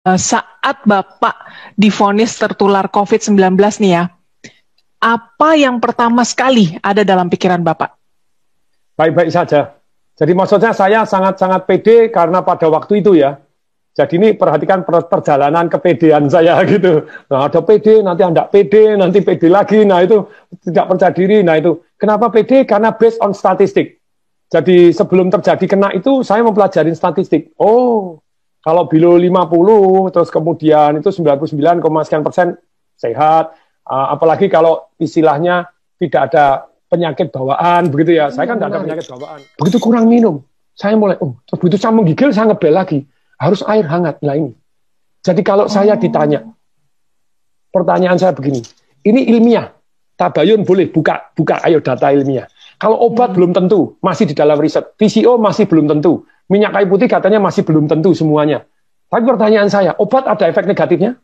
Saat Bapak divonis tertular COVID-19 nih ya, apa yang pertama sekali ada dalam pikiran Bapak? Baik-baik saja. Jadi maksudnya saya sangat-sangat pede karena pada waktu itu ya. Jadi ini perhatikan perjalanan kepedean saya gitu. Nah ada pede, nanti tidak pede, nanti pede lagi. Nah itu tidak percaya diri. Nah itu kenapa pede? Karena based on statistik. Jadi sebelum terjadi kena itu saya mempelajari statistik. Oh, kalau below 50 terus kemudian itu 99, sekian persen sehat. Apalagi kalau istilahnya tidak ada penyakit bawaan begitu ya. Saya kan tidak ada penyakit bawaan. Begitu kurang minum, saya mulai begitu saya menggigil saya ngebel lagi. Harus air hangat. Nah ini. Jadi kalau saya ditanya, pertanyaan saya begini. Ini ilmiah. Tabayun boleh buka ayo data ilmiah. Kalau obat belum tentu, masih di dalam riset. PCO masih belum tentu. Minyak kayu putih katanya masih belum tentu semuanya. Tapi pertanyaan saya, obat ada efek negatifnya?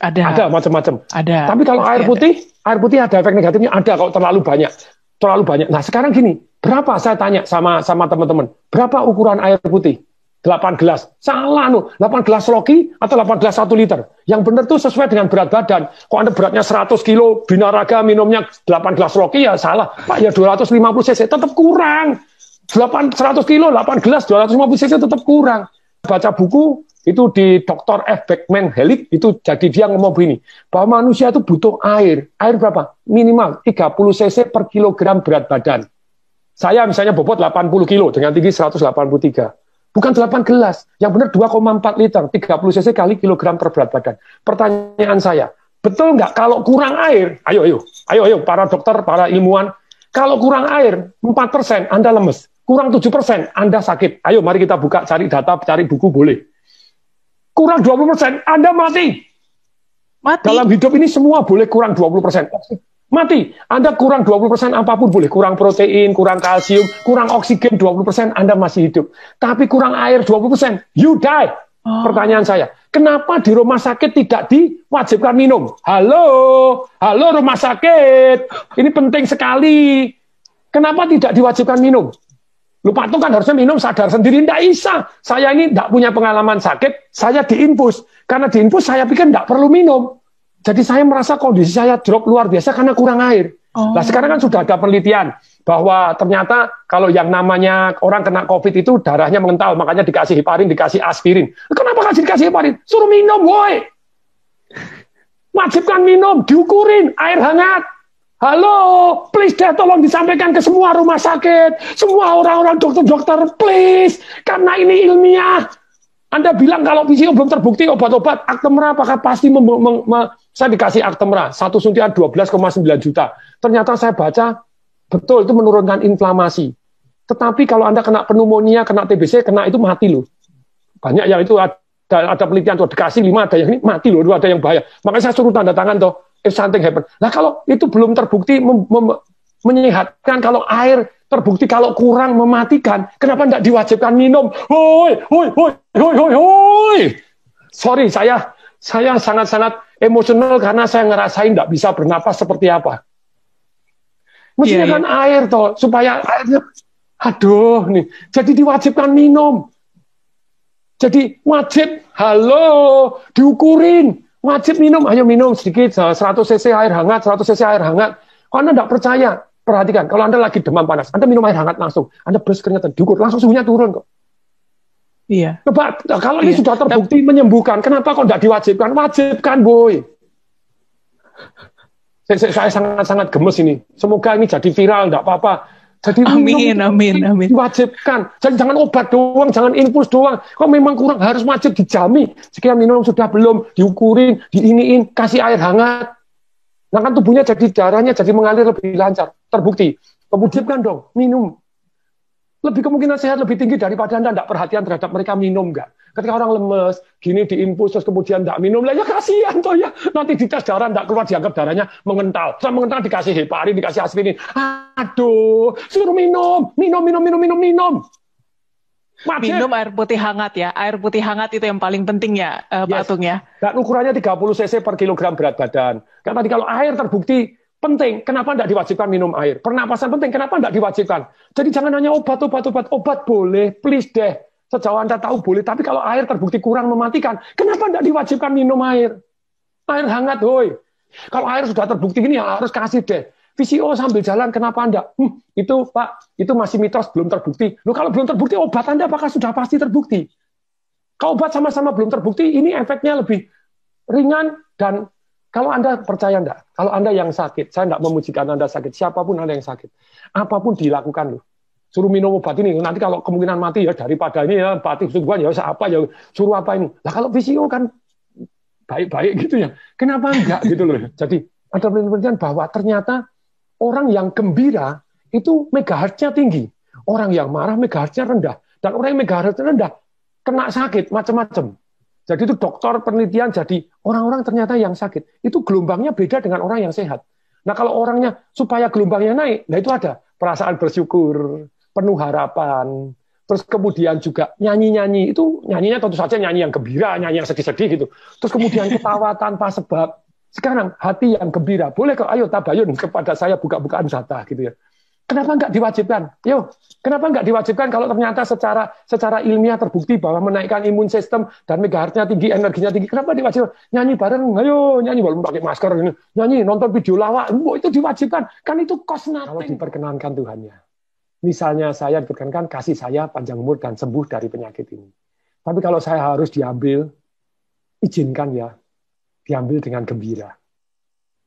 Ada macam-macam. Ada. Tapi kalau air putih ada efek negatifnya? Ada kalau terlalu banyak. Terlalu banyak. Nah sekarang gini, berapa saya tanya sama teman-teman, berapa ukuran air putih? 8 gelas. Salah 8 gelas Loki atau 8 gelas 1 liter. Yang benar tuh sesuai dengan berat badan. Kok Anda beratnya 100 kilo, binaraga minumnya 8 gelas Loki ya salah. Pak ya 250 cc tetap kurang. 100 kilo, 8 gelas 250 cc tetap kurang. Baca buku itu di Dr. F. Beckman Hellick itu jadi dia ngomong begini, bahwa manusia itu butuh air. Air berapa? Minimal 30 cc per kilogram berat badan. Saya misalnya bobot 80 kilo dengan tinggi 183. Bukan 8 gelas, yang benar 2,4 liter, 30 cc kali kilogram per berat badan. Pertanyaan saya, betul nggak kalau kurang air, ayo para dokter, para ilmuwan, kalau kurang air 4% Anda lemes, kurang 7% Anda sakit. Ayo mari kita buka, cari data, cari buku boleh. Kurang 20% Anda mati. Dalam hidup ini semua boleh kurang 20%. Mati. Anda kurang 20% apapun boleh. Kurang protein, kurang kalsium, kurang oksigen 20% Anda masih hidup. Tapi kurang air 20%, you die. Pertanyaan saya, kenapa di rumah sakit tidak diwajibkan minum? Halo rumah sakit. Ini penting sekali. Kenapa tidak diwajibkan minum? Lu patung kan harusnya minum sadar sendiri. Tidak bisa. Saya ini tidak punya pengalaman sakit, saya diinfus. Karena diinfus saya pikir tidak perlu minum. Jadi saya merasa kondisi saya drop luar biasa karena kurang air. Nah sekarang kan sudah ada penelitian bahwa ternyata kalau yang namanya orang kena COVID itu darahnya mengental, makanya dikasih heparin, dikasih aspirin. Kenapa dikasih heparin? Suruh minum, woi. Wajibkan minum, diukurin, air hangat. Halo, please deh tolong disampaikan ke semua rumah sakit, semua orang-orang dokter-dokter, please. Karena ini ilmiah. Anda bilang kalau PCO belum terbukti obat-obat, Actemra apakah pasti saya dikasih Actemra, satu suntian 12,9 juta. Ternyata saya baca, betul itu menurunkan inflamasi. Tetapi kalau Anda kena pneumonia, kena TBC, kena itu mati loh. Banyak yang itu ada penelitian tuh, dikasih 5, ada yang ini mati loh, ada yang bahaya. Makanya saya suruh tanda tangan tuh, if something happen. Nah kalau itu belum terbukti menyehatkan, kalau air terbukti kalau kurang mematikan, kenapa tidak diwajibkan minum? Hoi. Sorry, saya sangat-sangat emosional karena saya ngerasain tidak bisa bernapas seperti apa. Mestinya kan air toh, supaya airnya, aduh nih, jadi diwajibkan minum. Jadi wajib, diukurin, wajib minum, ayo minum sedikit, 100 cc air hangat, 100 cc air hangat. Kalau Anda tidak percaya, perhatikan, kalau Anda lagi demam panas, Anda minum air hangat langsung, Anda beres keringetan, diukur, langsung suhunya turun kok. Iya. Coba, kalau ini sudah terbukti menyembuhkan, kenapa kok tidak diwajibkan? Wajibkan, boy. Saya sangat-sangat gemes ini. Semoga ini jadi viral, tidak apa-apa. Jadi amin. Diwajibkan. Jadi jangan obat doang, jangan infus doang. Kalau memang kurang, harus wajib dijamin. Sekian minum sudah belum, diukurin, diiniin, kasih air hangat. Nah kan tubuhnya jadi darahnya jadi mengalir lebih lancar, terbukti. Kemudian kan dong, minum. Lebih kemungkinan sehat lebih tinggi daripada Anda tidak perhatian terhadap mereka minum nggak. Ketika orang lemes, gini diinfus terus kemudian tidak minum, lah ya kasihan toh ya. Nanti dites darah tidak keluar dianggap darahnya mengental. Setelah mengental dikasih heparin, dikasih aspirin. Aduh, suruh minum. Wajib. Minum air putih hangat ya. Air putih hangat itu yang paling penting ya, Pak Atung ya. Dan ukurannya 30 cc per kilogram berat badan. Kan tadi kalau air terbukti penting, kenapa tidak diwajibkan minum air? Pernapasan penting, kenapa tidak diwajibkan? Jadi jangan hanya obat boleh, please deh. Sejauh Anda tahu boleh, tapi kalau air terbukti kurang mematikan, kenapa tidak diwajibkan minum air? Air hangat, hoi. Kalau air sudah terbukti ini ya harus kasih deh. VCO sambil jalan, kenapa Anda? Itu Pak, itu masih mitos, belum terbukti. Loh, kalau belum terbukti, obat Anda apakah sudah pasti terbukti? Kalau obat sama-sama belum terbukti, ini efeknya lebih ringan. Dan kalau Anda percaya enggak, kalau Anda yang sakit, saya enggak memujikan Anda sakit, siapapun Anda yang sakit, apapun dilakukan loh. Suruh minum obat ini, nanti kalau kemungkinan mati ya daripada ini ya batik suguhan ya apa ya suruh apa ini. Lah kalau VCO kan baik-baik gitu ya, kenapa enggak gitu loh. Jadi ada penelitian bahwa ternyata orang yang gembira itu megahertznya tinggi, orang yang marah megahertznya rendah, dan orang yang megahertznya rendah kena sakit macam-macam. Jadi itu dokter penelitian, jadi orang-orang ternyata yang sakit itu gelombangnya beda dengan orang yang sehat. Nah kalau orangnya supaya gelombangnya naik, nah itu ada perasaan bersyukur, penuh harapan, terus kemudian juga nyanyi-nyanyi, itu nyanyinya tentu saja nyanyi yang gembira, nyanyi yang sedih-sedih gitu. Terus kemudian ketawa tanpa sebab. Sekarang hati yang gembira, boleh kok, ayo tabayun kepada saya buka-bukaan zata gitu ya. Kenapa nggak diwajibkan? Yo, kenapa nggak diwajibkan kalau ternyata secara ilmiah terbukti bahwa menaikkan imun sistem dan megahertznya tinggi, energinya tinggi. Kenapa diwajibkan? Nyanyi bareng, ayo nyanyi walaupun pakai masker ini, nyanyi nonton video lawak, itu diwajibkan. Kan itu cost nothing. Kalau diperkenankan Tuhannya. Misalnya saya diperkenankan kasih saya panjang umur dan sembuh dari penyakit ini. Tapi kalau saya harus diambil, izinkan ya, diambil dengan gembira.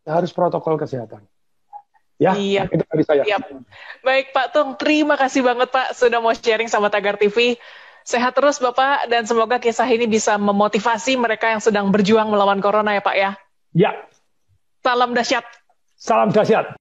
Harus protokol kesehatan. Ya, iya. Itu dari saya. Iya. Baik Pak Tung, terima kasih banget Pak sudah mau sharing sama Tagar TV. Sehat terus Bapak, dan semoga kisah ini bisa memotivasi mereka yang sedang berjuang melawan corona ya Pak ya. Ya. Salam dahsyat. Salam dahsyat.